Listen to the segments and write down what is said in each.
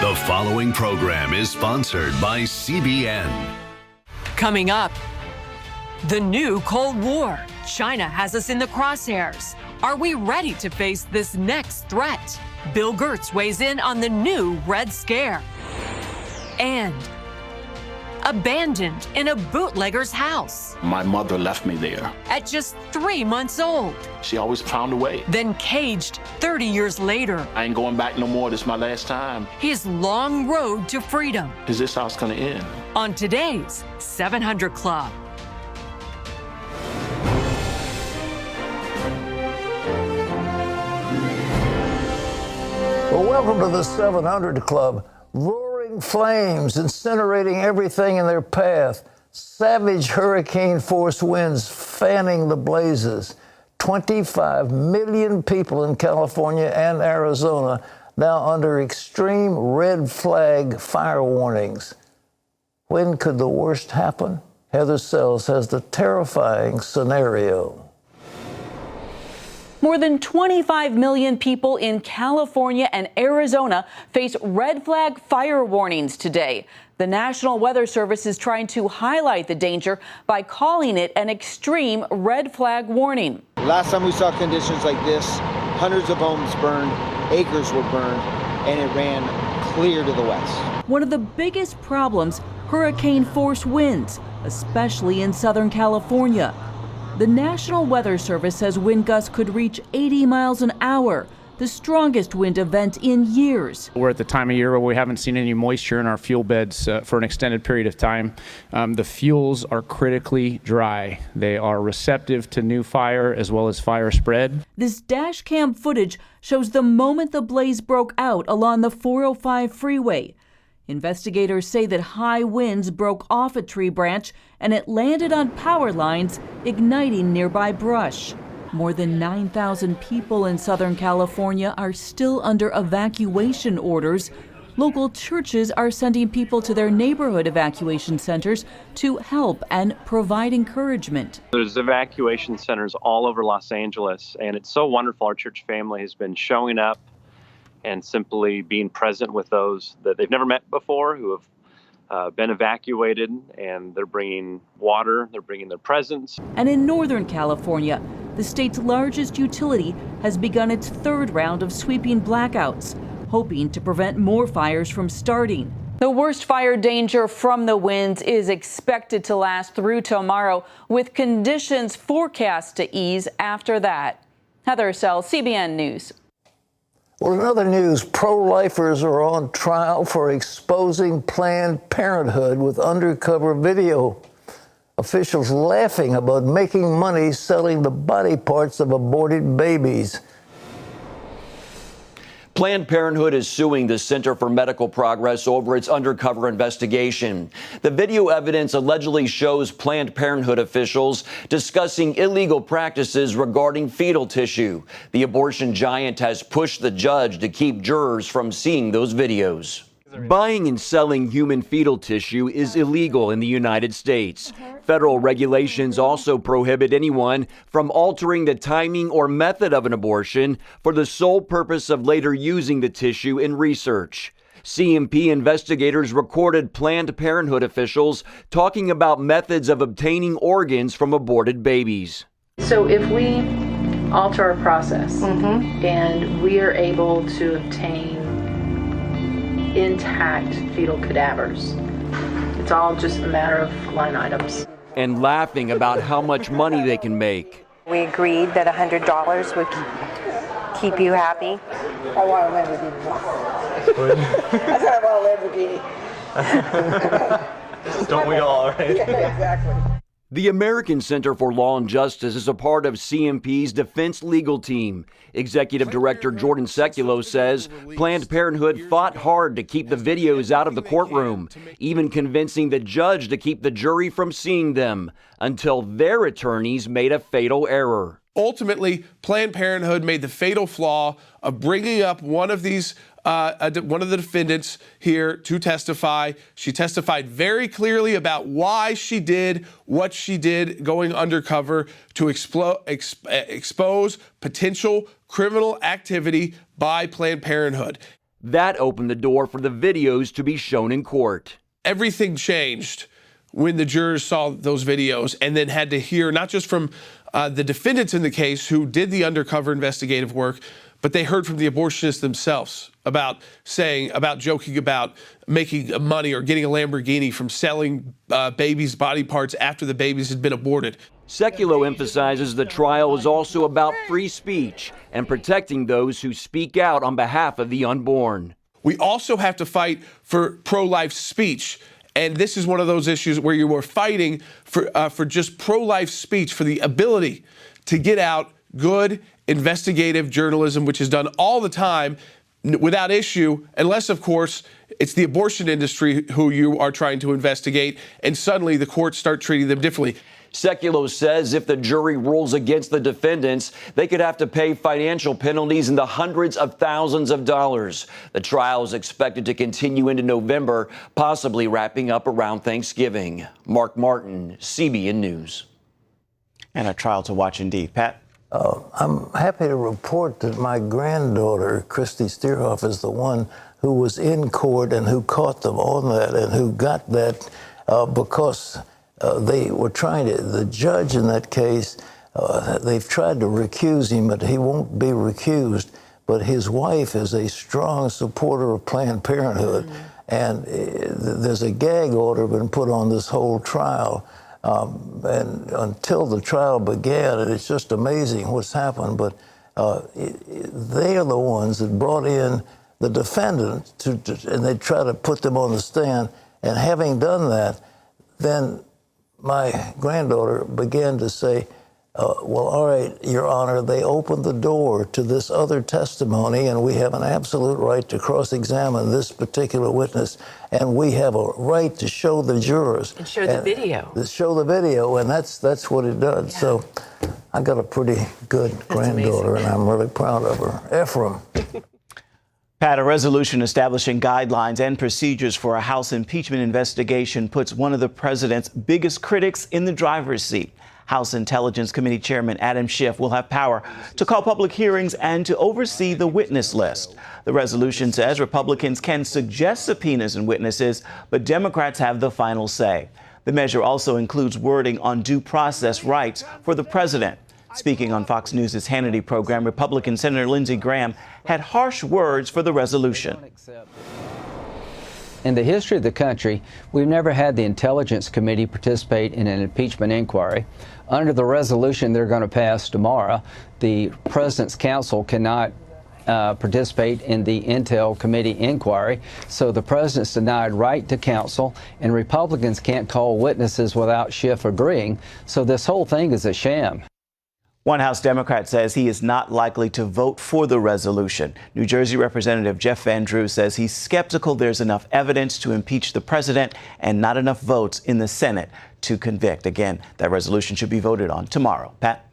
The following program is sponsored by CBN. Coming up, the new Cold War. China has us in the crosshairs. Are we ready to face this next threat? Bill Gertz weighs in on the new Red Scare. And abandoned in a bootlegger's house. My mother left me there. At just 3 months old. She always found a way. Then caged 30 years later. I ain't going back no more. This is my last time. His long road to freedom. Is this how it's going to end? On today's 700 Club. Well, welcome to the 700 Club. Roaring flames incinerating everything in their path. Savage hurricane-force winds fanning the blazes. 25 million people in California and Arizona now under extreme red flag fire warnings. When could the worst happen? Heather Sells has the terrifying scenario. More than 25 million people in California and Arizona face red flag fire warnings today. The National Weather Service is trying to highlight the danger by calling it an extreme red flag warning. Last time we saw conditions like this, hundreds of homes burned, acres were burned, and it ran clear to the west. One of the biggest problems, hurricane-force winds, especially in Southern California. The National Weather Service says wind gusts could reach 80 miles an hour, the strongest wind event in years. We're at the time of year where we haven't seen any moisture in our fuel beds for an extended period of time. The fuels are critically dry. They are receptive to new fire as well as fire spread. This dash cam footage shows the moment the blaze broke out along the 405 freeway. Investigators say that high winds broke off a tree branch and it landed on power lines, igniting nearby brush. More than 9,000 people in Southern California are still under evacuation orders. Local churches are sending people to their neighborhood evacuation centers to help and provide encouragement. There's evacuation centers all over Los Angeles, and it's so wonderful. Our church family has been showing up and simply being present with those that they've never met before, who have been evacuated, and they're bringing water, they're bringing their presence. And in Northern California, the state's largest utility has begun its third round of sweeping blackouts, hoping to prevent more fires from starting. The worst fire danger from the winds is expected to last through tomorrow, with conditions forecast to ease after that. Heather Sells, CBN News. Well, in other news, pro-lifers are on trial for exposing Planned Parenthood with undercover video. Officials laughing about making money selling the body parts of aborted babies. Planned Parenthood is suing the Center for Medical Progress over its undercover investigation. The video evidence allegedly shows Planned Parenthood officials discussing illegal practices regarding fetal tissue. The abortion giant has pushed the judge to keep jurors from seeing those videos. Buying and selling human fetal tissue is illegal in the United States. Federal regulations also prohibit anyone from altering the timing or method of an abortion for the sole purpose of later using the tissue in research. CMP investigators recorded Planned Parenthood officials talking about methods of obtaining organs from aborted babies. So if we alter our process and we are able to obtain intact fetal cadavers, it's all just a matter of line items. And laughing about how much money they can make. We agreed that $100 would keep you happy. I want a Lamborghini. I said I want a Lamborghini. Don't we all, right? Yeah, exactly. The American Center for Law and Justice is a part of CMP's defense legal team. Executive Director Jordan Sekulow says Planned Parenthood fought hard to keep the videos out of the courtroom, even convincing the judge to keep the jury from seeing them, until their attorneys made a fatal error. Ultimately, Planned Parenthood made the fatal flaw of bringing up one of the defendants here to testify. She testified very clearly about why she did what she did, going undercover to expose potential criminal activity by Planned Parenthood. That opened the door for the videos to be shown in court. Everything changed when the jurors saw those videos and then had to hear not just from the defendants in the case who did the undercover investigative work, but they heard from the abortionists themselves about joking about making money or getting a Lamborghini from selling babies' body parts after the babies had been aborted. Sekulow emphasizes the trial is also about free speech and protecting those who speak out on behalf of the unborn. We also have to fight for pro-life speech. And this is one of those issues where you are fighting for just pro-life speech, for the ability to get out good investigative journalism, which is done all the time without issue, unless, of course, it's the abortion industry who you are trying to investigate, and suddenly the courts start treating them differently. Sekulow says if the jury rules against the defendants, they could have to pay financial penalties in the hundreds of thousands of dollars. The trial is expected to continue into November, possibly wrapping up around Thanksgiving. Mark Martin, CBN News. And a trial to watch indeed. Pat? I'm happy to report that my granddaughter, Christy Steerhoff, is the one who was in court and who caught them on that and who got that because they were trying to, the judge in that case, they've tried to recuse him, but he won't be recused. But his wife is a strong supporter of Planned Parenthood. And there's a gag order been put on this whole trial. And until the trial began, and it's just amazing what's happened, but they are the ones that brought in the defendant, and they try to put them on the stand. And having done that, then my granddaughter began to say, well, all right, Your Honor, they opened the door to this other testimony, and we have an absolute right to cross-examine this particular witness, and we have a right to show the jurors. And show the video. Show the video, and that's what it does. Yeah. So I got a pretty good granddaughter, and I'm really proud of her. Ephraim. Pat, a resolution establishing guidelines and procedures for a House impeachment investigation puts one of the president's biggest critics in the driver's seat. House Intelligence Committee Chairman Adam Schiff will have power to call public hearings and to oversee the witness list. The resolution says Republicans can suggest subpoenas and witnesses, but Democrats have the final say. The measure also includes wording on due process rights for the president. Speaking on Fox News' Hannity program, Republican Senator Lindsey Graham had harsh words for the resolution. In the history of the country, we've never had the Intelligence Committee participate in an impeachment inquiry. Under the resolution they're going to pass tomorrow, the President's counsel cannot participate in the Intel Committee inquiry, so the President's denied right to counsel, and Republicans can't call witnesses without Schiff agreeing, so this whole thing is a sham. One House Democrat says he is not likely to vote for the resolution. New Jersey Representative Jeff Van Drew says he's skeptical there's enough evidence to impeach the president and not enough votes in the Senate to convict. Again, that resolution should be voted on tomorrow. Pat?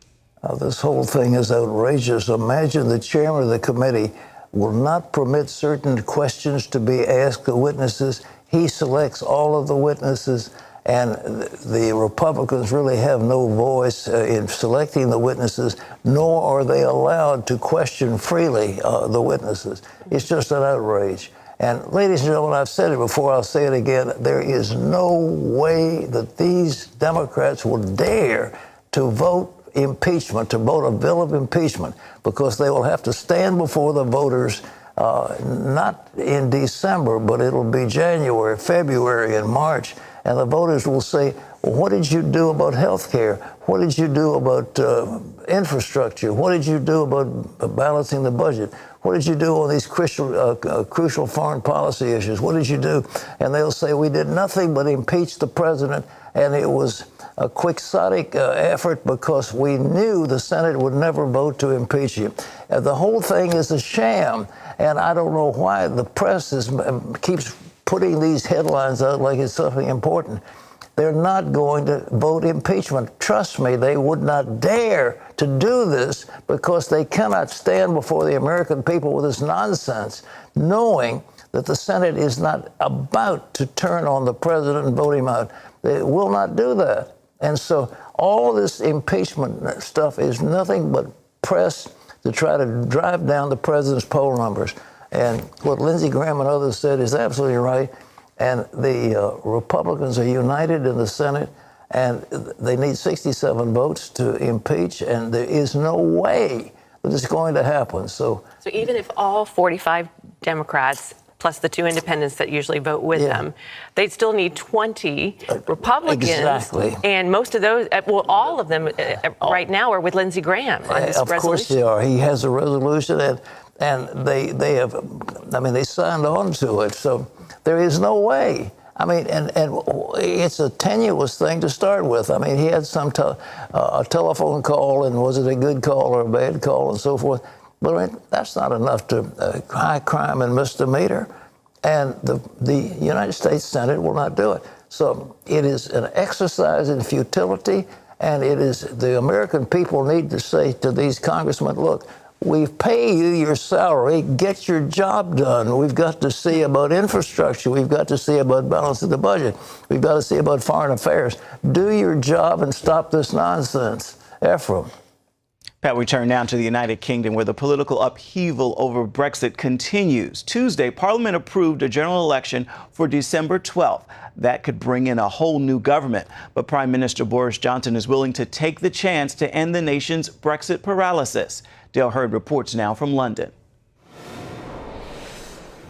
This whole thing is outrageous. Imagine the chairman of the committee will not permit certain questions to be asked of witnesses. He selects all of the witnesses. And the Republicans really have no voice in selecting the witnesses, nor are they allowed to question freely the witnesses. It's just an outrage. And ladies and gentlemen, I've said it before, I'll say it again, there is no way that these Democrats will dare to vote impeachment, to vote a bill of impeachment, because they will have to stand before the voters not in December, but it'll be January, February, and March. And the voters will say, well, what did you do about health care? What did you do about infrastructure? What did you do about balancing the budget? What did you do on these crucial foreign policy issues? What did you do? And they'll say, we did nothing but impeach the president, and it was a quixotic effort because we knew the Senate would never vote to impeach him. The whole thing is a sham, and I don't know why the press keeps putting these headlines out like it's something important. They're not going to vote impeachment. Trust me, they would not dare to do this because they cannot stand before the American people with this nonsense, knowing that the Senate is not about to turn on the president and vote him out. They will not do that. And so all this impeachment stuff is nothing but press to try to drive down the president's poll numbers. And what Lindsey Graham and others said is absolutely right. And the Republicans are united in the Senate, and they need 67 votes to impeach, and there is no way that it's going to happen. So even if all 45 Democrats plus the 2 independents that usually vote with them, they'd still need 20 Republicans. Exactly. And most of those, well, all of them right now are with Lindsey Graham on this resolution. Of course they are. He has a resolution, and they have, I mean, they signed on to it. So there is no way. I mean, and it's a tenuous thing to start with. I mean, he had a telephone call, and was it a good call or a bad call and so forth. But I mean, that's not enough to high crime and misdemeanor. And the United States Senate will not do it. So it is an exercise in futility, and it is the American people need to say to these congressmen, look, we pay you your salary, get your job done. We've got to see about infrastructure. We've got to see about balancing the budget. We've got to see about foreign affairs. Do your job and stop this nonsense. Ephraim. Pat, we turn now to the United Kingdom, where the political upheaval over Brexit continues. Tuesday, Parliament approved a general election for December 12th. That could bring in a whole new government. But Prime Minister Boris Johnson is willing to take the chance to end the nation's Brexit paralysis. Dale Hurd reports now from London.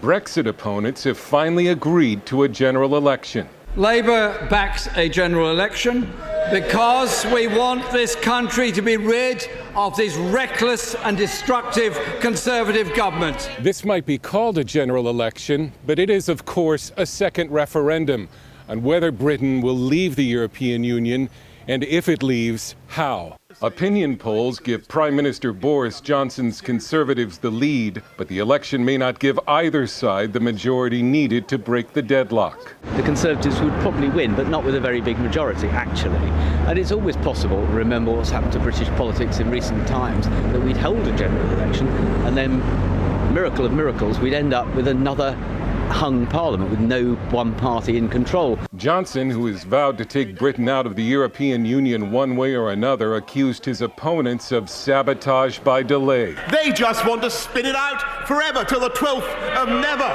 Brexit opponents have finally agreed to a general election. Labour backs a general election because we want this country to be rid of this reckless and destructive Conservative government. This might be called a general election, but it is, of course, a second referendum on whether Britain will leave the European Union, and if it leaves, how. Opinion polls give Prime Minister Boris Johnson's Conservatives the lead, but the election may not give either side the majority needed to break the deadlock. The Conservatives would probably win, but not with a very big majority, actually. And it's always possible, remember what's happened to British politics in recent times, that we'd hold a general election, and then, miracle of miracles, we'd end up with another hung parliament with no one party in control. Johnson, who has vowed to take Britain out of the European Union one way or another, accused his opponents of sabotage by delay. They just want to spin it out forever till the 12th of never,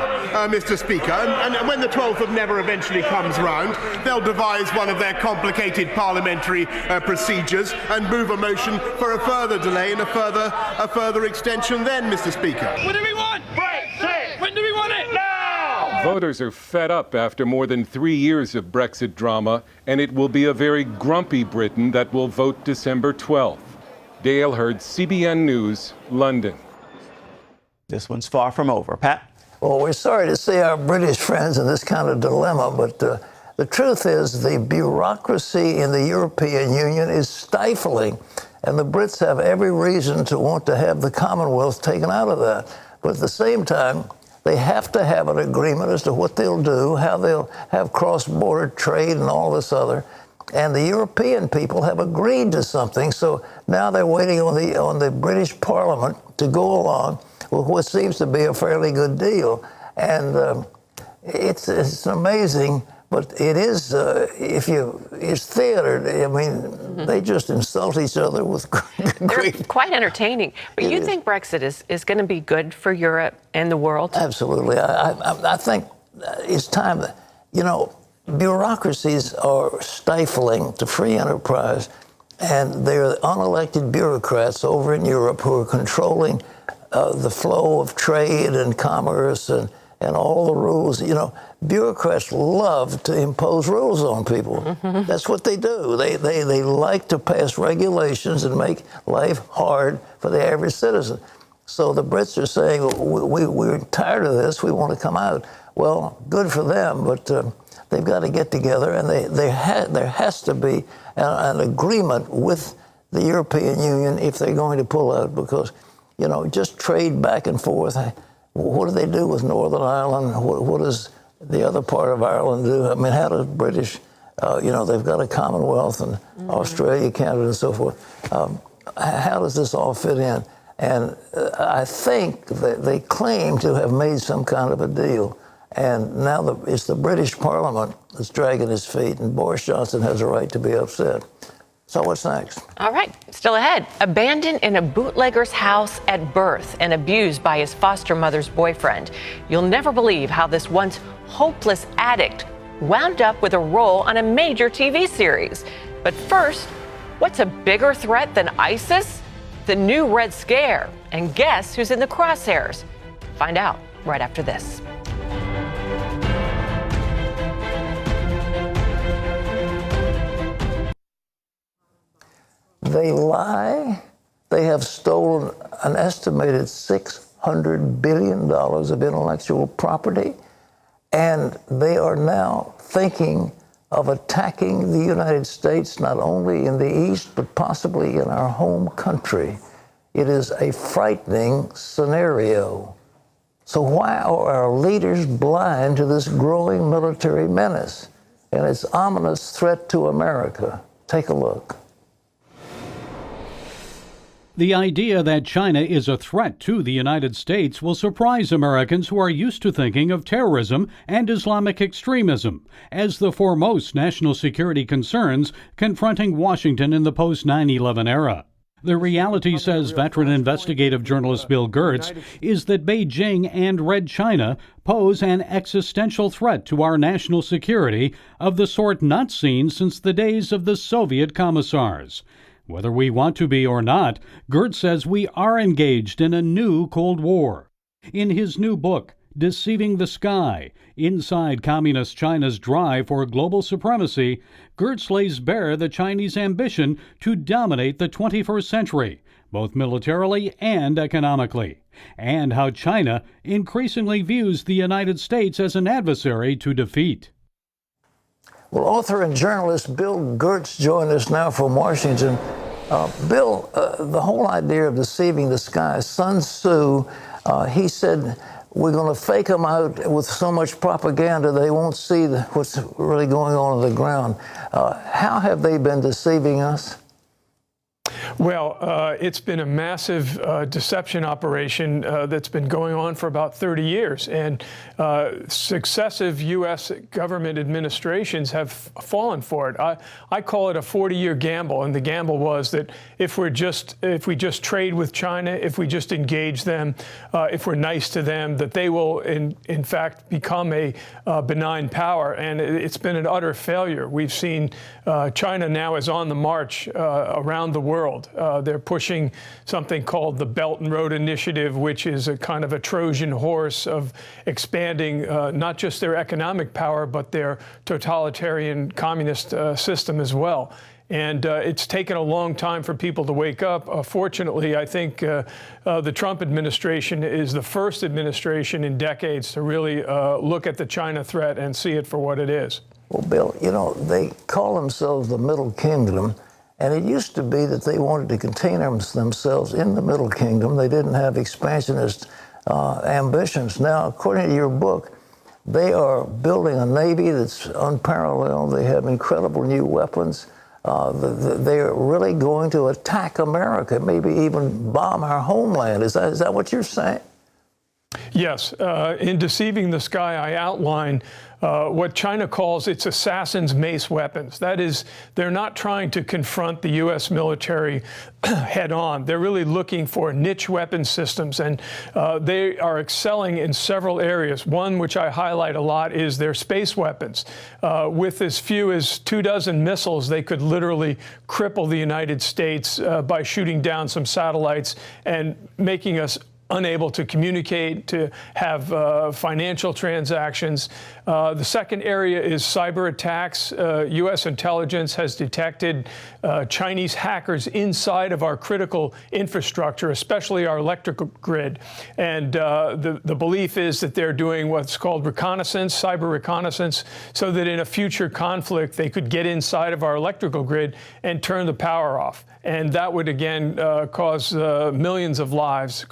Mr. Speaker. And when the 12th of never eventually comes round, they'll devise one of their complicated parliamentary procedures and move a motion for a further delay and a further extension then, Mr. Speaker. What do we want? Brexit! When do we want it? Now! Voters are fed up after more than 3 years of Brexit drama, and it will be a very grumpy Britain that will vote December 12th. Dale Hurd, CBN News, London. This one's far from over. Pat? Well, we're sorry to see our British friends in this kind of dilemma, but the truth is the bureaucracy in the European Union is stifling, and the Brits have every reason to want to have the Commonwealth taken out of that. But at the same time, they have to have an agreement as to what they'll do, how they'll have cross-border trade and all this other. And the European people have agreed to something, so now they're waiting on the British Parliament to go along with what seems to be a fairly good deal. And it's amazing, but it is, it's theater. I mean, they just insult each other with They're quite entertaining. But you think Brexit is going to be good for Europe and the world? Absolutely. I think it's time that, bureaucracies are stifling to free enterprise, and they're unelected bureaucrats over in Europe who are controlling the flow of trade and commerce and all the rules. Bureaucrats love to impose rules on people. Mm-hmm. That's what they do. They like to pass regulations and make life hard for the average citizen. So the Brits are saying, we're tired of this, we want to come out. Well, good for them, but they've got to get together, and there has to be an agreement with the European Union if they're going to pull out, because, just trade back and forth. What do they do with Northern Ireland? What does the other part of Ireland do? I mean, how does British, they've got a Commonwealth and Australia, Canada, and so forth. How does this all fit in? And I think that they claim to have made some kind of a deal. And now it's the British Parliament that's dragging its feet, and Boris Johnson has a right to be upset. So what's next? All right, still ahead. Abandoned in a bootlegger's house at birth and abused by his foster mother's boyfriend. You'll never believe how this once hopeless addict wound up with a role on a major TV series. But first, what's a bigger threat than ISIS? The new Red Scare. And guess who's in the crosshairs? Find out right after this. They lie. They have stolen an estimated $600 billion of intellectual property, and they are now thinking of attacking the United States, not only in the East, but possibly in our home country. It is a frightening scenario. So why are our leaders blind to this growing military menace and its ominous threat to America? Take a look. The idea that China is a threat to the United States will surprise Americans who are used to thinking of terrorism and Islamic extremism as the foremost national security concerns confronting Washington in the post-9/11 era. The reality, says veteran investigative journalist Bill Gertz, is that Beijing and Red China pose an existential threat to our national security of the sort not seen since the days of the Soviet commissars. Whether we want to be or not, Gertz says we are engaged in a new Cold War. In his new book, Deceiving the Sky, Inside Communist China's Drive for Global Supremacy, Gertz lays bare the Chinese ambition to dominate the 21st century, both militarily and economically, and how China increasingly views the United States as an adversary to defeat. Well, author and journalist Bill Gertz joined us now from Washington. Bill, the whole idea of deceiving the sky, Sun Tzu, he said, we're going to fake them out with so much propaganda they won't see what's really going on the ground. How have they been deceiving us? Well, it's been a massive deception operation that's been going on for about 30 years. And successive U.S. government administrations have fallen for it. I call it a 40-year gamble. And the gamble was that if we just trade with China, if we just engage them, if we're nice to them, that they will, in fact, become a benign power. And it's been an utter failure. We've seen China now is on the march around the world. They're pushing something called the Belt and Road Initiative, which is a kind of a Trojan horse of expanding not just their economic power, but their totalitarian communist system as well. And it's taken a long time for people to wake up. Fortunately, I think the Trump administration is the first administration in decades to really look at the China threat and see it for what it is. Well, Bill, you know, they call themselves the Middle Kingdom. And it used to be that they wanted to contain themselves in the Middle Kingdom. They didn't have expansionist ambitions. Now, according to your book, they are building a Navy that's unparalleled. They have incredible new weapons. They're really going to attack America, maybe even bomb our homeland. Is that what you're saying? Yes. In Deceiving the Sky, I outline what China calls its assassin's mace weapons. That is, they're not trying to confront the U.S. military head on. They're really looking for niche weapon systems, and they are excelling in several areas. One, which I highlight a lot, is their space weapons. With as few as 24 missiles, they could literally cripple the United States by shooting down some satellites and making us unable to communicate, to have financial transactions. The second area is cyber attacks. U.S. intelligence has detected Chinese hackers inside of our critical infrastructure, especially our electrical grid. And the belief is that they're doing what's called reconnaissance, cyber reconnaissance, so that in a future conflict, they could get inside of our electrical grid and turn the power off. And that would, again, cost millions of lives,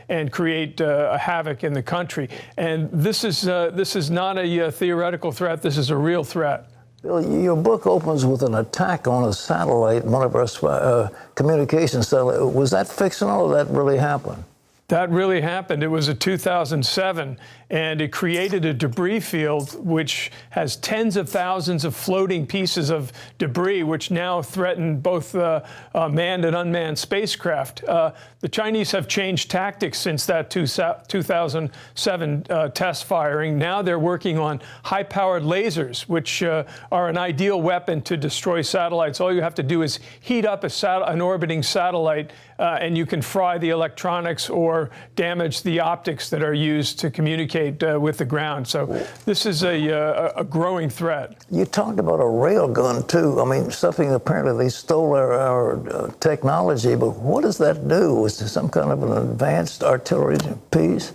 and create a havoc in the country. And this is not a theoretical threat. This is a real threat. Bill, your book opens with an attack on a satellite, one of our communication satellites. Was that fictional or that really happened? That really happened. It was in 2007, and it created a debris field which has tens of thousands of floating pieces of debris, which now threaten both manned and unmanned spacecraft. The Chinese have changed tactics since that 2007 test firing. Now they're working on high-powered lasers, which are an ideal weapon to destroy satellites. All you have to do is heat up an orbiting satellite, and you can fry the electronics or damage the optics that are used to communicate with the ground. So this is a growing threat. You talked about a railgun, too. I mean, something apparently they stole our technology, but what does that do? Is it some kind of an advanced artillery piece?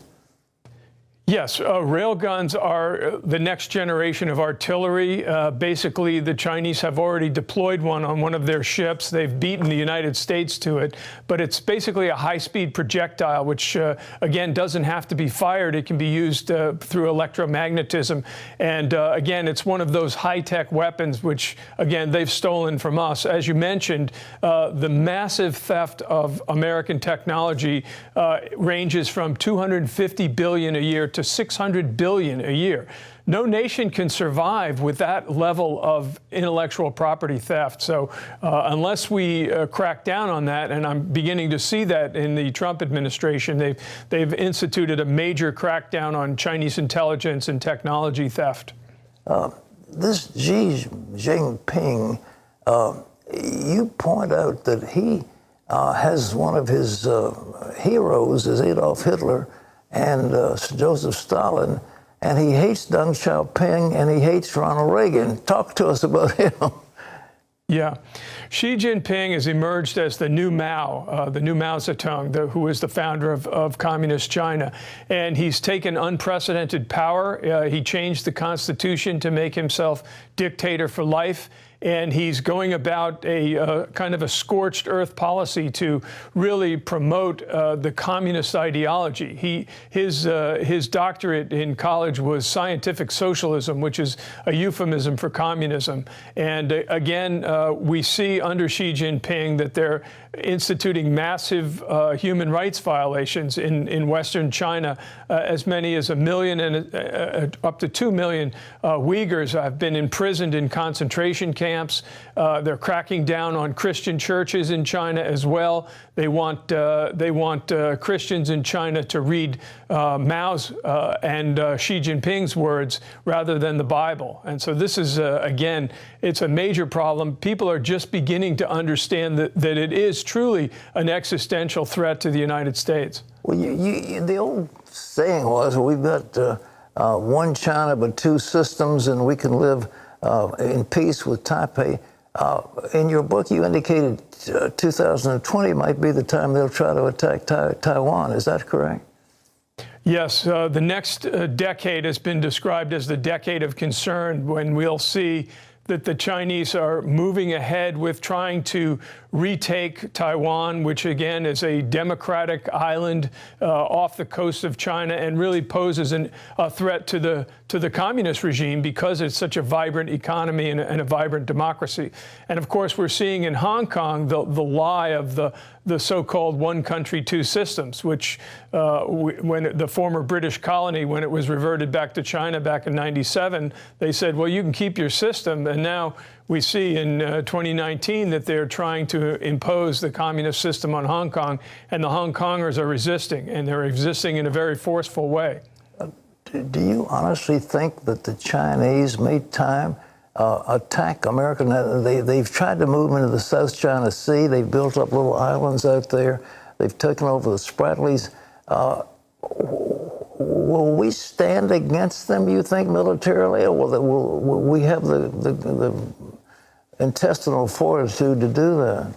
Yes, railguns are the next generation of artillery. Basically, the Chinese have already deployed one on one of their ships. They've beaten the United States to it. But it's basically a high-speed projectile, which, again, doesn't have to be fired. It can be used through electromagnetism. And, again, it's one of those high-tech weapons, which, again, they've stolen from us. As you mentioned, the massive theft of American technology ranges from $250 billion a year to $600 billion a year. No nation can survive with that level of intellectual property theft. So unless we crack down on that, and I'm beginning to see that in the Trump administration, they've instituted a major crackdown on Chinese intelligence and technology theft. This Xi Jinping, you point out that he has one of his heroes is Adolf Hitler and Joseph Stalin, and he hates Deng Xiaoping and he hates Ronald Reagan. Talk to us about him. Yeah. Xi Jinping has emerged as the new Mao Zedong, who is the founder of Communist China. And he's taken unprecedented power. He changed the constitution to make himself dictator for life. And he's going about a kind of a scorched earth policy to really promote the communist ideology. His doctorate in college was scientific socialism, which is a euphemism for communism. And again, we see under Xi Jinping that they're instituting massive human rights violations in Western China. As many as 1 million and up to 2 million Uyghurs have been imprisoned in concentration camps. They're cracking down on Christian churches in China as well. They want Christians in China to read Mao's and Xi Jinping's words rather than the Bible. And so this is, again, it's a major problem. People are just beginning to understand that it is truly an existential threat to the United States. Well, the old saying was, we've got one China but two systems, and we can live in peace with Taipei. In your book, you indicated 2020 might be the time they'll try to attack Taiwan. Is that correct? Yes. The next decade has been described as the decade of concern, when we'll see that the Chinese are moving ahead with trying to retake Taiwan, which again is a democratic island off the coast of China and really poses a threat to the communist regime because it's such a vibrant economy and a vibrant democracy. And of course, we're seeing in Hong Kong the lie of the so-called one country, two systems, which when the former British colony, when it was reverted back to China back in '97, they said, well, you can keep your system. And now we see in 2019 that they're trying to impose the communist system on Hong Kong, and the Hong Kongers are resisting, and they're resisting in a very forceful way. Do you honestly think that the Chinese made time attack America? They've tried to move into the South China Sea. They've built up little islands out there. They've taken over the Spratlys. Will we stand against them, you think, militarily, or will we have the intestinal fortitude to do that?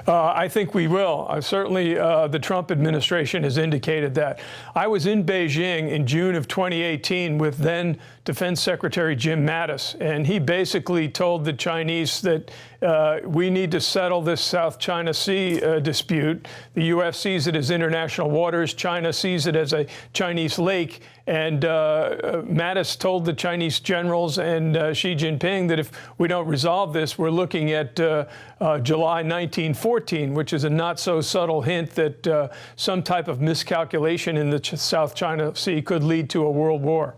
I think we will. Certainly, the Trump administration has indicated that. I was in Beijing in June of 2018 with then Defense Secretary Jim Mattis, and he basically told the Chinese that we need to settle this South China Sea dispute. The U.S. sees it as international waters. China sees it as a Chinese lake. And Mattis told the Chinese generals and Xi Jinping that if we don't resolve this, we're looking at July 1914, which is a not so subtle hint that some type of miscalculation in the South China Sea could lead to a world war.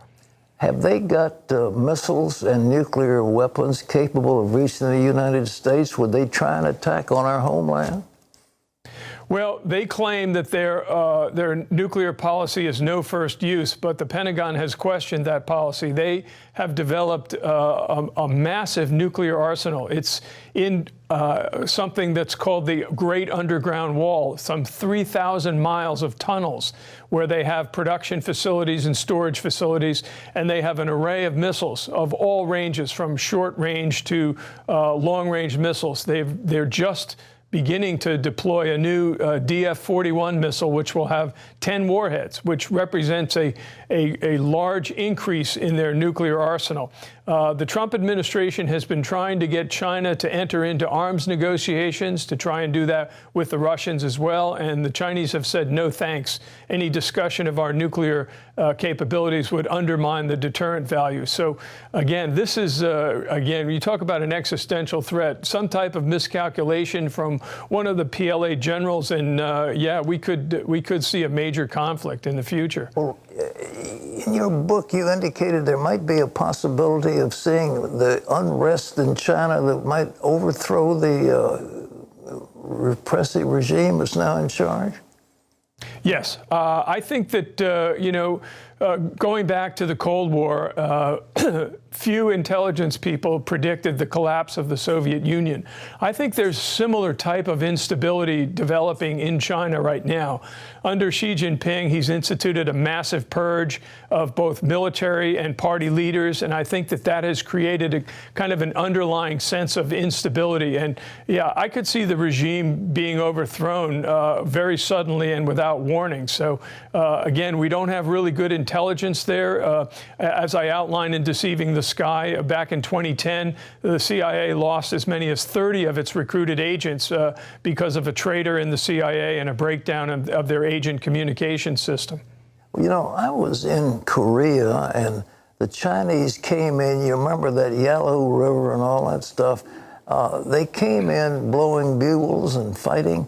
Have they got missiles and nuclear weapons capable of reaching the United States? Would they try an attack on our homeland? Well, they claim that their nuclear policy is no first use, but the Pentagon has questioned that policy. They have developed a massive nuclear arsenal. It's in something that's called the Great Underground Wall, some 3,000 miles of tunnels where they have production facilities and storage facilities, and they have an array of missiles of all ranges, from short range to long range missiles. They're just beginning to deploy a new DF-41 missile, which will have 10 warheads, which represents a large increase in their nuclear arsenal. The Trump administration has been trying to get China to enter into arms negotiations, to try and do that with the Russians as well, and the Chinese have said no thanks. Any discussion of our nuclear capabilities would undermine the deterrent value. So again, this is, again, you talk about an existential threat, some type of miscalculation from one of the PLA generals, and yeah, we could see a major conflict in the future. Well, in your book, you indicated there might be a possibility of seeing the unrest in China that might overthrow the repressive regime that's now in charge? Yes. I think that, you know, going back to the Cold War, few intelligence people predicted the collapse of the Soviet Union. I think there's similar type of instability developing in China right now. Under Xi Jinping, he's instituted a massive purge of both military and party leaders, and I think that that has created a kind of an underlying sense of instability. And yeah, I could see the regime being overthrown very suddenly and without warning. So again, we don't have really good intelligence there. As I outlined in Deceiving the Sky, back in 2010, the CIA lost as many as 30 of its recruited agents because of a traitor in the CIA and a breakdown of their agent communication system. You know, I was in Korea and the Chinese came in, you remember that Yalu River and all that stuff. They came in blowing bugles and fighting.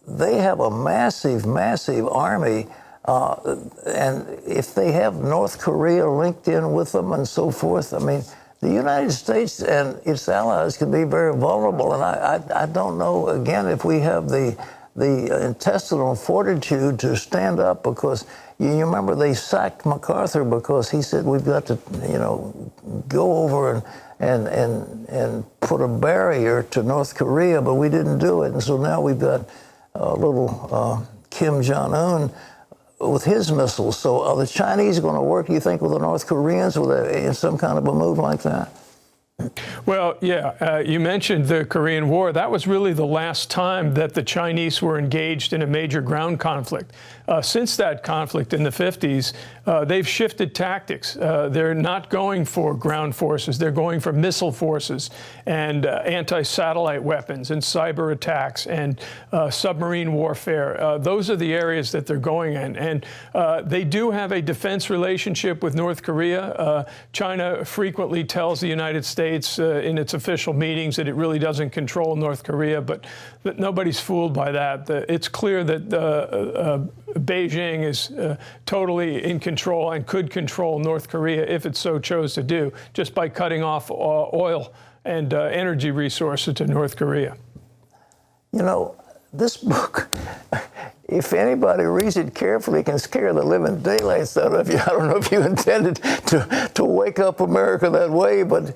They have a massive, massive army. And if they have North Korea linked in with them and so forth, I mean, the United States and its allies can be very vulnerable. And I don't know, again, if we have the intestinal fortitude to stand up, because you remember they sacked MacArthur because he said we've got to, you know, go over and put a barrier to North Korea, but we didn't do it. And so now we've got little Kim Jong-un with his missiles. So are the Chinese going to work, you think, with the North Koreans in some kind of a move like that? Well, yeah, you mentioned the Korean War. That was really the last time that the Chinese were engaged in a major ground conflict. Since that conflict in the 50s, they've shifted tactics. They're not going for ground forces. They're going for missile forces and anti-satellite weapons and cyber attacks and submarine warfare. Those are the areas that they're going in. And they do have a defense relationship with North Korea. China frequently tells the United States in its official meetings that it really doesn't control North Korea, but nobody's fooled by that. It's clear that Beijing is totally in control and could control North Korea if it so chose to do, just by cutting off oil and energy resources to North Korea. You know, this book, if anybody reads it carefully, can scare the living daylights out of you. I don't know if you intended to wake up America that way, but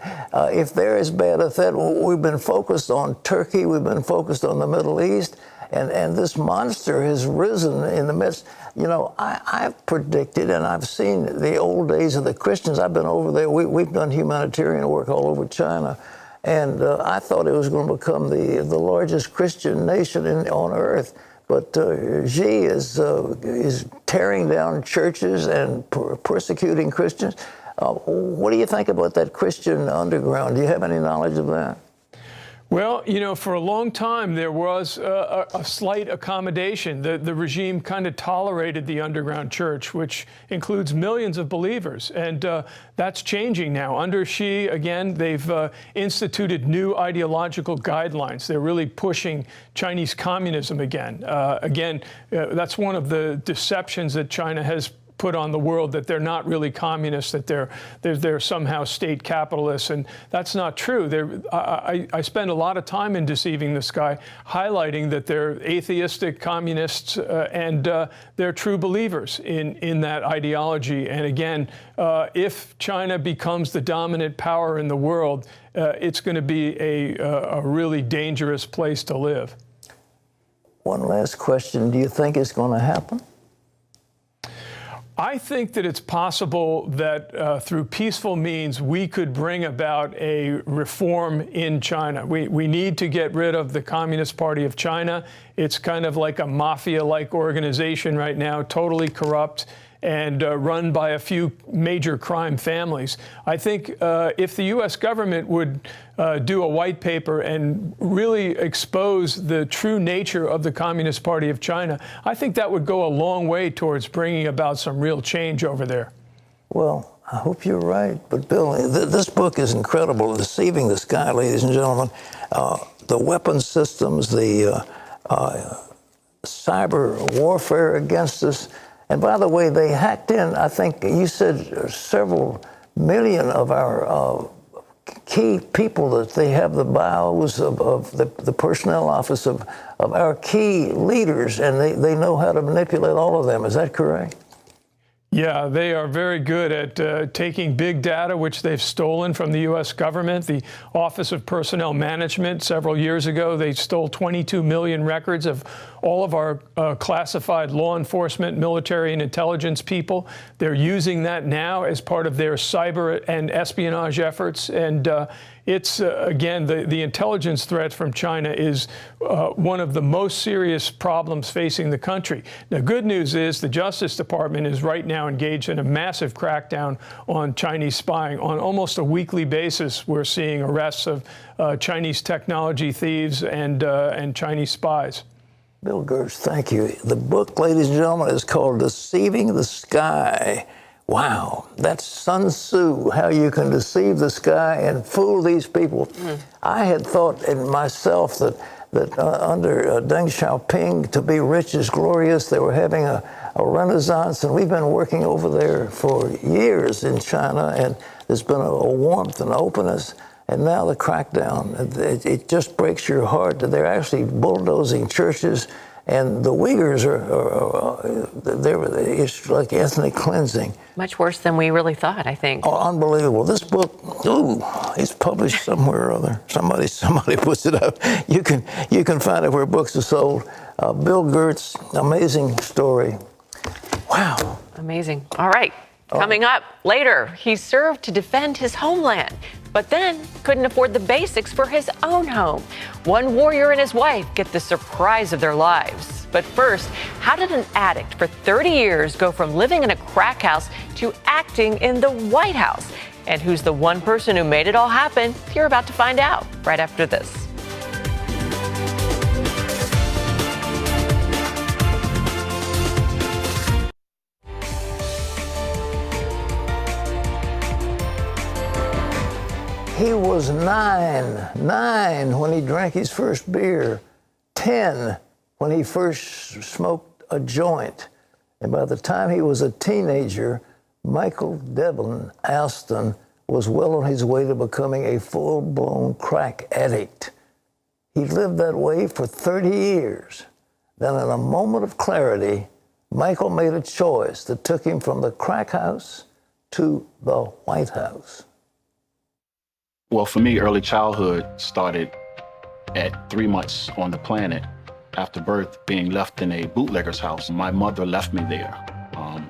if there is bad a threat, we've been focused on Turkey, we've been focused on the Middle East, and this monster has risen in the midst. You know, I've predicted, and I've seen the old days of the Christians. I've been over there. We've done humanitarian work all over China. And I thought it was going to become the largest Christian nation on earth. But Xi is tearing down churches and persecuting Christians. What do you think about that Christian underground? Do you have any knowledge of that? Well, you know, for a long time, there was a slight accommodation. The regime kind of tolerated the underground church, which includes millions of believers. And that's changing now. Under Xi, again, they've instituted new ideological guidelines. They're really pushing Chinese communism again. That's one of the deceptions that China has put on the world, that they're not really communists, that they're somehow state capitalists, and that's not true. I spend a lot of time in Deceiving the Sky highlighting that they're atheistic communists and they're true believers in that ideology. And again, if China becomes the dominant power in the world, it's going to be a really dangerous place to live. One last question. Do you think it's going to happen? I think that it's possible that through peaceful means we could bring about a reform in China. We need to get rid of the Communist Party of China. It's kind of like a mafia-like organization right now, totally corrupt and run by a few major crime families. I think if the U.S. government would do a white paper and really expose the true nature of the Communist Party of China, I think that would go a long way towards bringing about some real change over there. Well, I hope you're right. But Bill, this book is incredible. Deceiving the Sky, ladies and gentlemen. The weapon systems, the cyber warfare against us. And by the way, they hacked in, I think you said several million of our key people, that they have the bios of the personnel office of our key leaders, and they know how to manipulate all of them. Is that correct? Yeah, they are very good at taking big data, which they've stolen from the U.S. government. The Office of Personnel Management, several years ago, they stole 22 million records of all of our classified law enforcement, military, and intelligence people. They're using that now as part of their cyber and espionage efforts. And it's, again, the intelligence threat from China is one of the most serious problems facing the country. The good news is the Justice Department is right now engaged in a massive crackdown on Chinese spying. On almost a weekly basis, we're seeing arrests of Chinese technology thieves and Chinese spies. Bill Gertz, thank you. The book, ladies and gentlemen, is called Deceiving the Sky. Wow, that's Sun Tzu, how you can deceive the sky and fool these people. I had thought in myself that under Deng Xiaoping, to be rich is glorious. They were having a renaissance, and we've been working over there for years in China, and there's been a warmth and openness. And now the crackdown, it just breaks your heart that they're actually bulldozing churches, and the Uyghurs it's like ethnic cleansing. Much worse than we really thought, I think. Oh, unbelievable. This book, it's published somewhere or other. Somebody puts it up. You can find it where books are sold. Bill Gertz, amazing story. Wow. Amazing. All right. Coming up later, he served to defend his homeland, but then couldn't afford the basics for his own home. One warrior and his wife get the surprise of their lives. But first, how did an addict for 30 years go from living in a crack house to acting in the White House? And who's the one person who made it all happen? You're about to find out right after this. He was nine when he drank his first beer, 10 when he first smoked a joint. And by the time he was a teenager, Michael Devlin Alston was well on his way to becoming a full-blown crack addict. He lived that way for 30 years. Then in a moment of clarity, Michael made a choice that took him from the crack house to the White House. Well, for me, early childhood started at 3 months on the planet after birth, being left in a bootlegger's house. My mother left me there,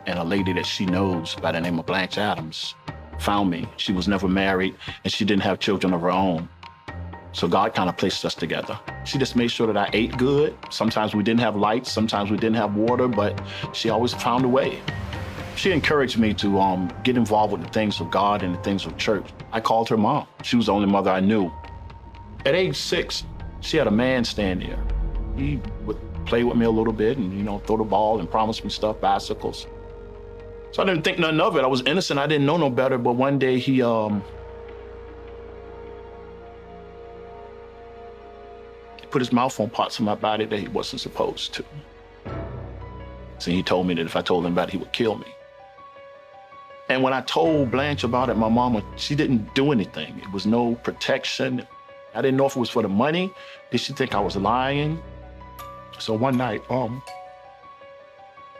and a lady that she knows by the name of Blanche Adams found me. She was never married, and she didn't have children of her own. So God kind of placed us together. She just made sure that I ate good. Sometimes we didn't have lights, sometimes we didn't have water, but she always found a way. She encouraged me to get involved with the things of God and the things of church. I called her mom. She was the only mother I knew. At age 6, she had a man stand there. He would play with me a little bit and, throw the ball and promise me stuff, bicycles. So I didn't think nothing of it. I was innocent. I didn't know no better. But one day he put his mouth on parts of my body that he wasn't supposed to. So he told me that if I told him about it, he would kill me. And when I told Blanche about it, my mama, she didn't do anything. It was no protection. I didn't know if it was for the money. Did she think I was lying? So one night, I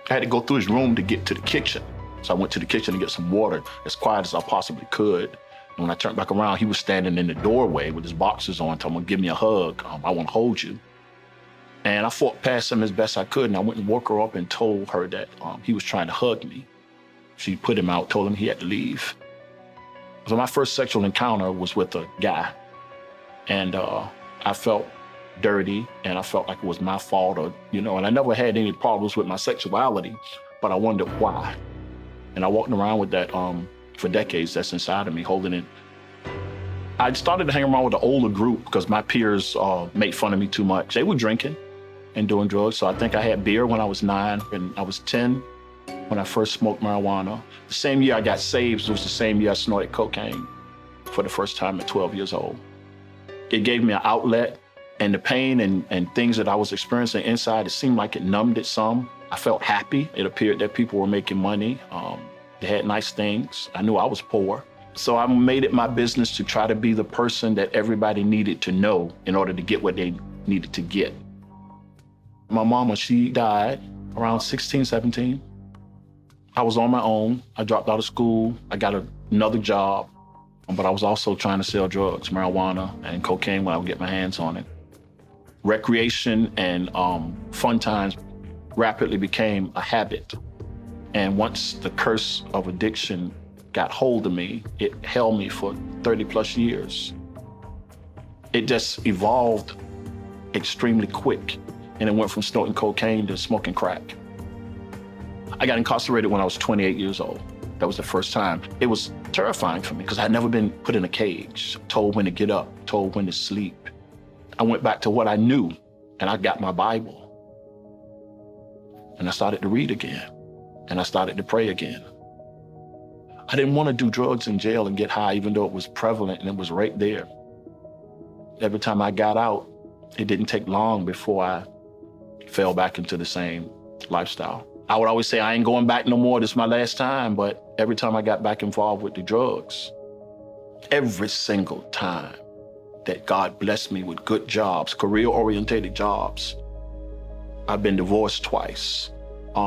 had to go through his room to get to the kitchen. So I went to the kitchen to get some water, as quiet as I possibly could. And when I turned back around, he was standing in the doorway with his boxers on, telling me, give me a hug. I want to hold you. And I fought past him as best I could, and I went and woke her up and told her that he was trying to hug me. She put him out, told him he had to leave. So my first sexual encounter was with a guy. And I felt dirty, and I felt like it was my fault, and I never had any problems with my sexuality, but I wondered why. And I walked around with that for decades. That's inside of me, holding it. I started to hang around with the older group because my peers made fun of me too much. They were drinking and doing drugs. So I think I had beer when I was 9, and I was 10 when I first smoked marijuana. The same year I got saved was the same year I snorted cocaine for the first time at 12 years old. It gave me an outlet, and the pain and things that I was experiencing inside, it seemed like it numbed it some. I felt happy. It appeared that people were making money. They had nice things. I knew I was poor. So I made it my business to try to be the person that everybody needed to know in order to get what they needed to get. My mama, she died around 16, 17. I was on my own. I dropped out of school. I got another job, but I was also trying to sell drugs, marijuana and cocaine when I would get my hands on it. Recreation and fun times rapidly became a habit. And once the curse of addiction got hold of me, it held me for 30 plus years. It just evolved extremely quick, and it went from snorting cocaine to smoking crack. I got incarcerated when I was 28 years old. That was the first time. It was terrifying for me because I'd never been put in a cage, told when to get up, told when to sleep. I went back to what I knew, and I got my Bible. And I started to read again, and I started to pray again. I didn't want to do drugs in jail and get high, even though it was prevalent and it was right there. Every time I got out, it didn't take long before I fell back into the same lifestyle. I would always say, I ain't going back no more, this is my last time, but every time I got back involved with the drugs, every single time that God blessed me with good jobs, career-oriented jobs, I've been divorced twice,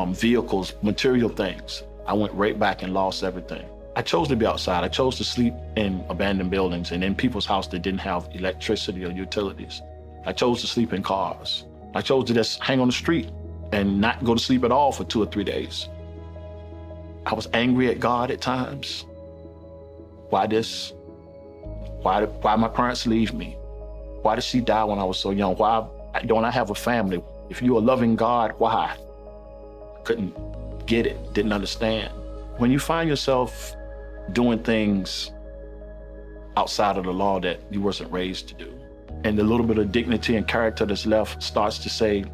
vehicles, material things, I went right back and lost everything. I chose to be outside. I chose to sleep in abandoned buildings and in people's houses that didn't have electricity or utilities. I chose to sleep in cars. I chose to just hang on the street and not go to sleep at all for 2 or 3 days. I was angry at God at times. Why this? Why my parents leave me? Why did she die when I was so young? Why don't I have a family? If you're a loving God, why? Couldn't get it, didn't understand. When you find yourself doing things outside of the law that you wasn't raised to do, and the little bit of dignity and character that's left starts to say,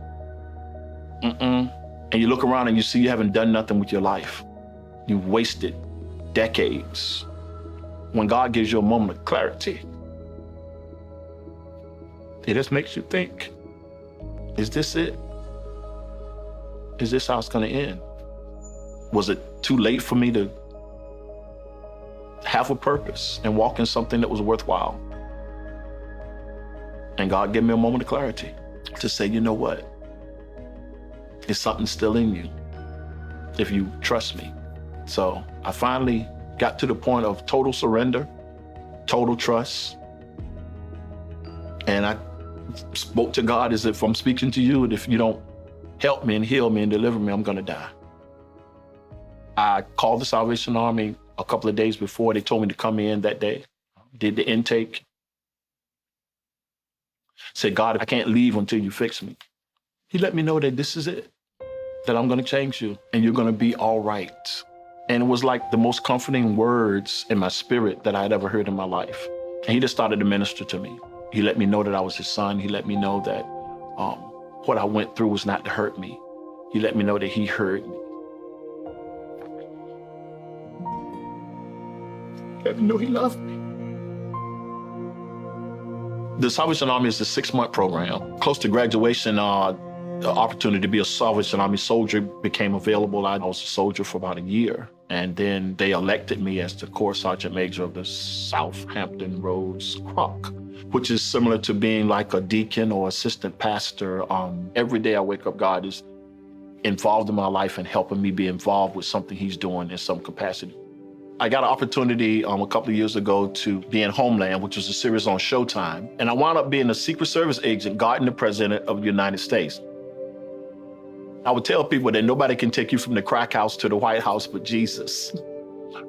and you look around and you see you haven't done nothing with your life. You've wasted decades. When God gives you a moment of clarity, it just makes you think, is this it? Is this how it's gonna end? Was it too late for me to have a purpose and walk in something that was worthwhile? And God gave me a moment of clarity to say, you know what? There's something still in you if you trust me. So I finally got to the point of total surrender, total trust. And I spoke to God as if I'm speaking to you, and if you don't help me and heal me and deliver me, I'm gonna die. I called the Salvation Army a couple of days before. They told me to come in that day, did the intake. Said, God, I can't leave until you fix me. He let me know that this is it, that I'm gonna change you and you're gonna be all right. And it was like the most comforting words in my spirit that I had ever heard in my life. And he just started to minister to me. He let me know that I was his son. He let me know that what I went through was not to hurt me. He let me know that he heard me. He let me know he loved me. The Salvation Army is a 6-month program. Close to graduation, the opportunity to be a Salvation Army soldier became available. I was a soldier for about a year. And then they elected me as the Corps Sergeant Major of the Southampton Roads Croc, which is similar to being like a deacon or assistant pastor. Every day I wake up, God is involved in my life and helping me be involved with something he's doing in some capacity. I got an opportunity a couple of years ago to be in Homeland, which was a series on Showtime. And I wound up being a Secret Service agent guarding the President of the United States. I would tell people that nobody can take you from the crack house to the White House but Jesus.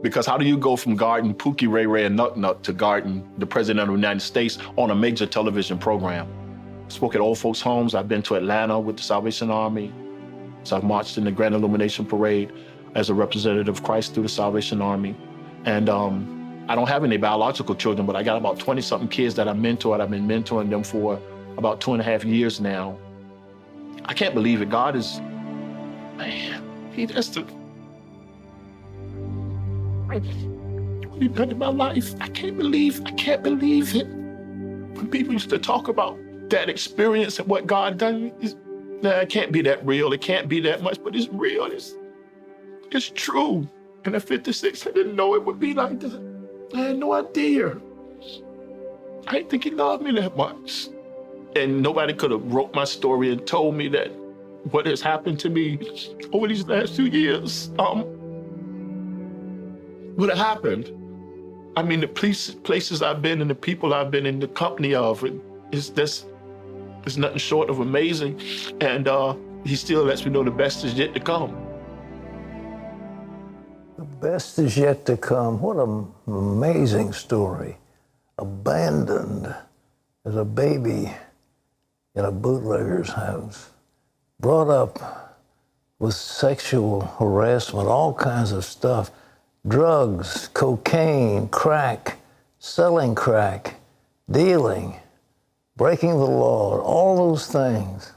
Because how do you go from guarding Pookie, Ray Ray, and Nuck Nuck to guarding the President of the United States on a major television program? I spoke at old folks' homes. I've been to Atlanta with the Salvation Army. So I've marched in the Grand Illumination Parade as a representative of Christ through the Salvation Army. And I don't have any biological children, but I got about 20-something kids that I mentored. I've been mentoring them for about 2.5 years now. I can't believe it. God is, man, that's the, what he done in my life. I can't believe it. When people used to talk about that experience and what God done, it can't be that real. It can't be that much, but it's real. It's true. And at 56, I didn't know it would be like that. I had no idea. I didn't think he loved me that much. And nobody could have wrote my story and told me that what has happened to me over these last 2 years would have happened. I mean, the places I've been and the people I've been in the company of, it's nothing short of amazing. And he still lets me know the best is yet to come. The best is yet to come. What an amazing story. Abandoned as a baby in a bootlegger's house. Brought up with sexual harassment, all kinds of stuff. Drugs, cocaine, crack, selling crack, dealing, breaking the law, all those things.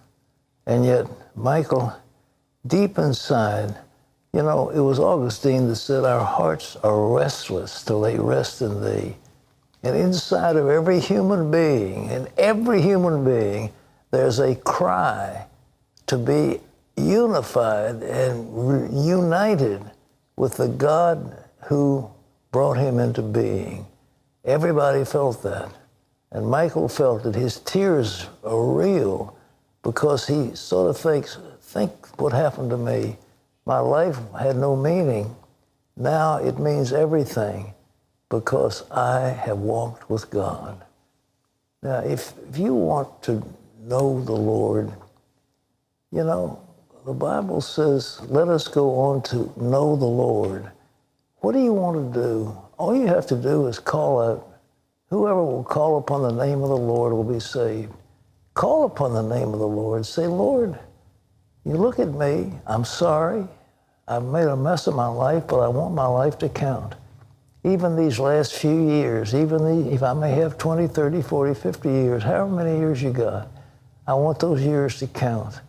And yet, Michael, deep inside, you know, it was Augustine that said, our hearts are restless till they rest in thee. And inside of every human being, there's a cry to be unified and united with the God who brought him into being. Everybody felt that. And Michael felt that his tears are real because he sort of thinks, think what happened to me. My life had no meaning. Now it means everything because I have walked with God. Now, if you want to know the Lord, you know, the Bible says, let us go on to know the Lord. What do you want to do? All you have to do is call out. Whoever will call upon the name of the Lord will be saved. Call upon the name of the Lord. Say, Lord, you look at me, I'm sorry. I've made a mess of my life, but I want my life to count. Even these last few years, if I may have 20, 30, 40, 50 years, however many years you got, I want those years to count.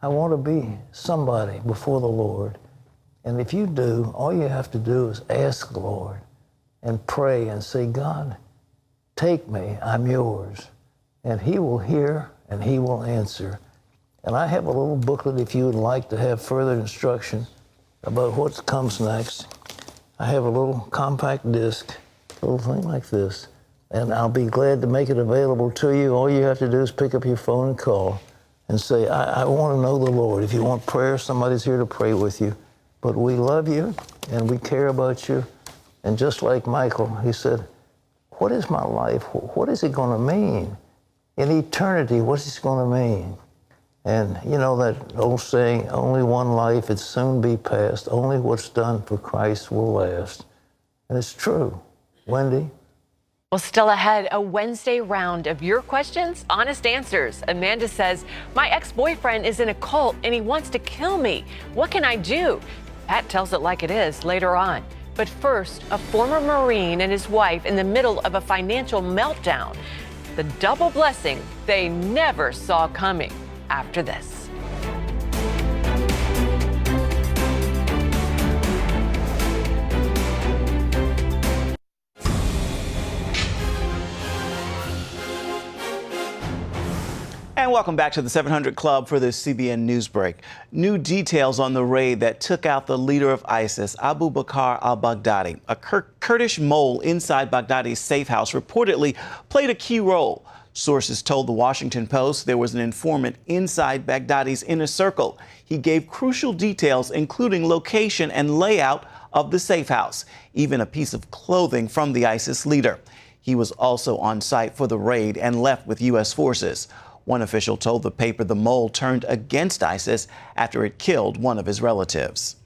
I want to be somebody before the Lord. And if you do, all you have to do is ask the Lord and pray and say, God, take me, I'm yours. And he will hear and he will answer. And I have a little booklet if you would like to have further instruction about what comes next. I have a little compact disc, a little thing like this, and I'll be glad to make it available to you. All you have to do is pick up your phone and call and say, I want to know the Lord. If you want prayer, somebody's here to pray with you. But we love you and we care about you. And just like Michael, he said, what is my life? What is it going to mean? In eternity, what's it going to mean? And you know that old saying, only one life, it soon be past. Only what's done for Christ will last. And it's true. Wendy? Well, still ahead, a Wednesday round of your questions, honest answers. Amanda says, my ex-boyfriend is in a cult and he wants to kill me. What can I do? Pat tells it like it is later on. But first, a former Marine and his wife in the middle of a financial meltdown. the double blessing they never saw coming after this. And welcome back to the 700 Club for this CBN Newsbreak. New details on the raid that took out the leader of ISIS, Abu Bakr al-Baghdadi. A Kurdish mole inside Baghdadi's safe house reportedly played a key role. Sources told the Washington Post there was an informant inside Baghdadi's inner circle. He gave crucial details, including location and layout of the safe house, even a piece of clothing from the ISIS leader. He was also on site for the raid and left with U.S. forces. One official told the paper the mole turned against ISIS after it killed one of his relatives.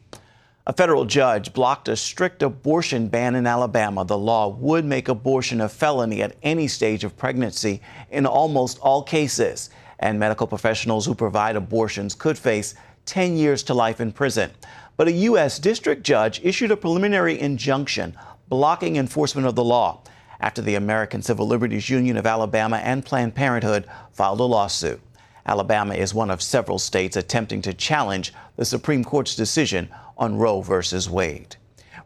A federal judge blocked a strict abortion ban in Alabama. The law would make abortion a felony at any stage of pregnancy in almost all cases, and medical professionals who provide abortions could face 10 years to life in prison. But a U.S. district judge issued a preliminary injunction blocking enforcement of the law after the American Civil Liberties Union of Alabama and Planned Parenthood filed a lawsuit. Alabama is one of several states attempting to challenge the Supreme Court's decision on Roe versus Wade.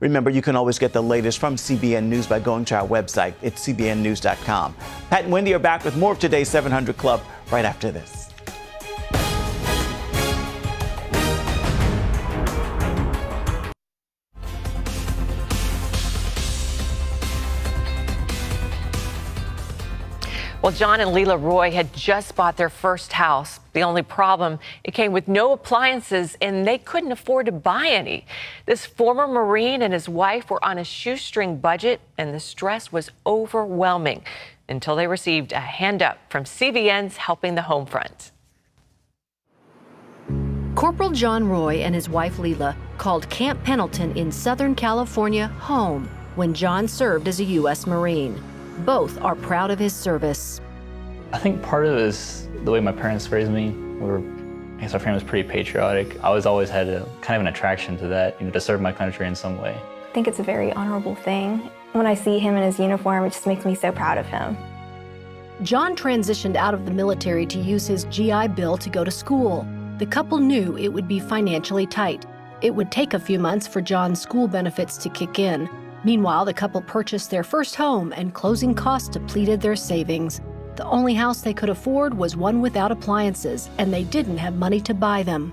Remember, you can always get the latest from CBN News by going to our website at cbnnews.com. Pat and Wendy are back with more of today's 700 Club right after this. Well, John and Leela Roy had just bought their first house. The only problem, it came with no appliances and they couldn't afford to buy any. This former Marine and his wife were on a shoestring budget and the stress was overwhelming until they received a hand up from CBN's Helping the Homefront. Corporal John Roy and his wife Leela called Camp Pendleton in Southern California home when John served as a U.S. Marine. Both are proud of his service. I think part of it is the way my parents raised me. I guess our family's pretty patriotic. I always had a kind of an attraction to that, to serve my country in some way. I think it's a very honorable thing. When I see him in his uniform, it just makes me so proud of him. John transitioned out of the military to use his GI Bill to go to school. The couple knew it would be financially tight. It would take a few months for John's school benefits to kick in. Meanwhile, the couple purchased their first home and closing costs depleted their savings. The only house they could afford was one without appliances, and they didn't have money to buy them.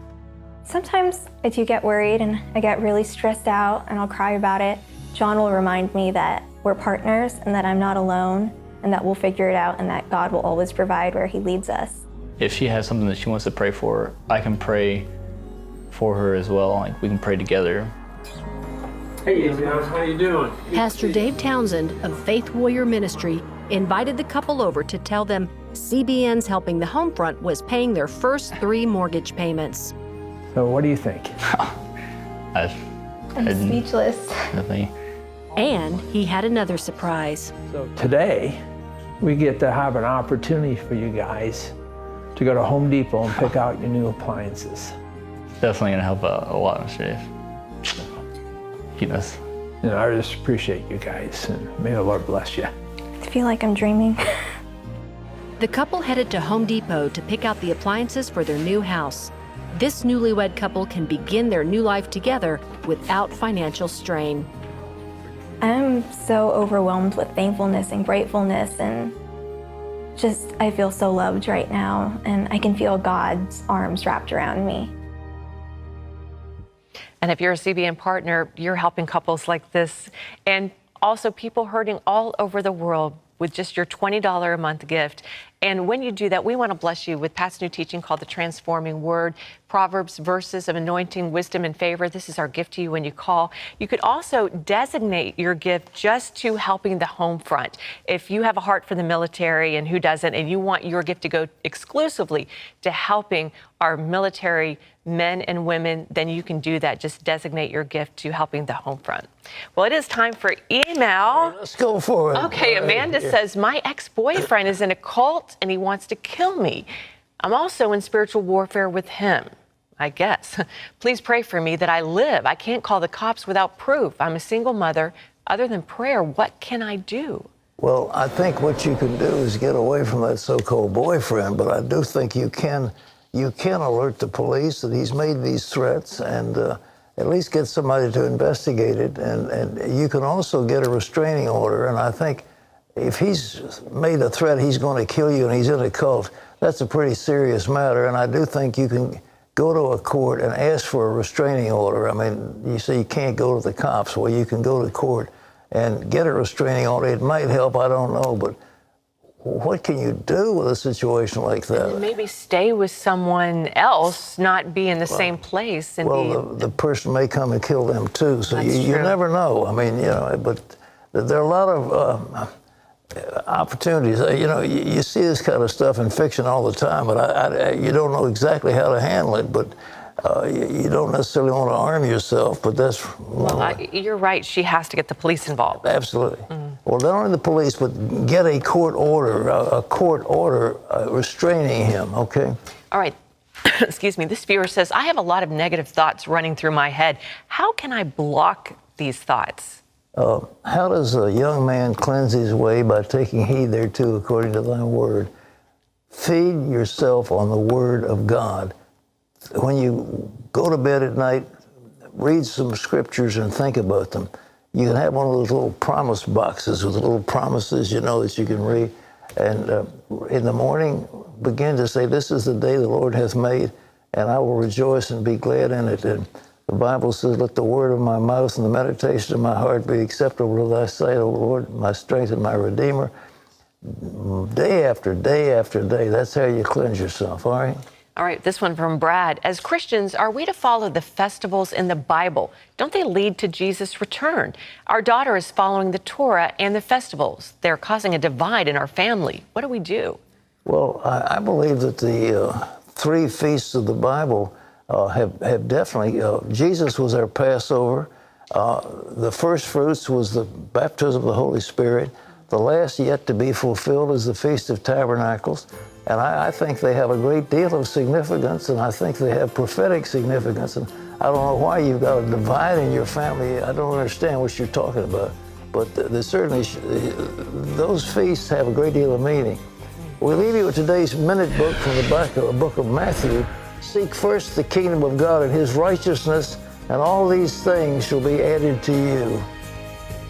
Sometimes I do get worried and I get really stressed out and I'll cry about it. John will remind me that we're partners and that I'm not alone and that we'll figure it out and that God will always provide where he leads us. If she has something that she wants to pray for, I can pray for her as well. We can pray together. Hey, how you doing? Pastor Dave Townsend of Faith Warrior Ministry invited the couple over to tell them CBN's Helping the Homefront was paying their first 3 mortgage payments. So what do you think? I'm speechless. Nothing. And he had another surprise. So today, we get to have an opportunity for you guys to go to Home Depot and pick out your new appliances. Definitely gonna help a lot, Mr. Dave. Yes. And I just appreciate you guys, and may the Lord bless you. I feel like I'm dreaming. The couple headed to Home Depot to pick out the appliances for their new house. This newlywed couple can begin their new life together without financial strain. I'm so overwhelmed with thankfulness and gratefulness, and just I feel so loved right now, and I can feel God's arms wrapped around me. And if you're a CBN partner, you're helping couples like this and also people hurting all over the world with just your $20 a month gift. And when you do that, we want to bless you with Pat's new teaching called The Transforming Word, Proverbs, verses of anointing, wisdom, and favor. This is our gift to you when you call. You could also designate your gift just to Helping the Homefront. If you have a heart for the military, and who doesn't, and you want your gift to go exclusively to helping our military men and women, then you can do that. Just designate your gift to Helping the Homefront. Well, it is time for email. Let's go for it. Okay, Amanda says, my ex-boyfriend is in a cult and he wants to kill me. I'm also in spiritual warfare with him, I guess. Please pray for me that I live. I can't call the cops without proof. I'm a single mother. Other than prayer, what can I do? Well, I think what you can do is get away from that so-called boyfriend, but I do think you can alert the police that he's made these threats and at least get somebody to investigate it. And you can also get a restraining order. And I think if he's made a threat he's going to kill you and he's in a cult, that's a pretty serious matter. And I do think you can go to a court and ask for a restraining order. I mean, you say you can't go to the cops. Well, you can go to court and get a restraining order. It might help, I don't know, but what can you do with a situation like that? And maybe stay with someone else, not be in the same place. And the person may come and kill them too, so you never know. I mean, but there are a lot of opportunities. You see this kind of stuff in fiction all the time, but you don't know exactly how to handle it, but you don't necessarily want to arm yourself, but that's... you're right. She has to get the police involved. Absolutely. Well, not only the police, but get a court order restraining him, okay? All right. Excuse me. This viewer says, I have a lot of negative thoughts running through my head. How can I block these thoughts? How does a young man cleanse his way? By taking heed thereto according to thy word. Feed yourself on the word of God. When you go to bed at night, read some scriptures and think about them. You can have one of those little promise boxes with little promises, that you can read. And in the morning, begin to say, this is the day the Lord hath made, and I will rejoice and be glad in it. And the Bible says, let the word of my mouth and the meditation of my heart be acceptable to thy sight, O Lord, my strength and my Redeemer. Day after day after day, that's how you cleanse yourself, all right? All right, this one from Brad. As Christians, are we to follow the festivals in the Bible? Don't they lead to Jesus' return? Our daughter is following the Torah and the festivals. They're causing a divide in our family. What do we do? Well, I believe that the three feasts of the Bible have definitely... Jesus was our Passover. The first fruits was the baptism of the Holy Spirit. The last yet to be fulfilled is the Feast of Tabernacles. And I think they have a great deal of significance, and I think they have prophetic significance. And I don't know why you've got a divide in your family. I don't understand what you're talking about. But certainly, those feasts have a great deal of meaning. We leave you with today's minute book from the book of Matthew. Seek first the kingdom of God and his righteousness, and all these things shall be added to you.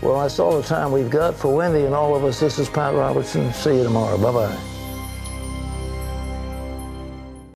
Well, that's all the time we've got. For Wendy and all of us, this is Pat Robertson. See you tomorrow. Bye-bye.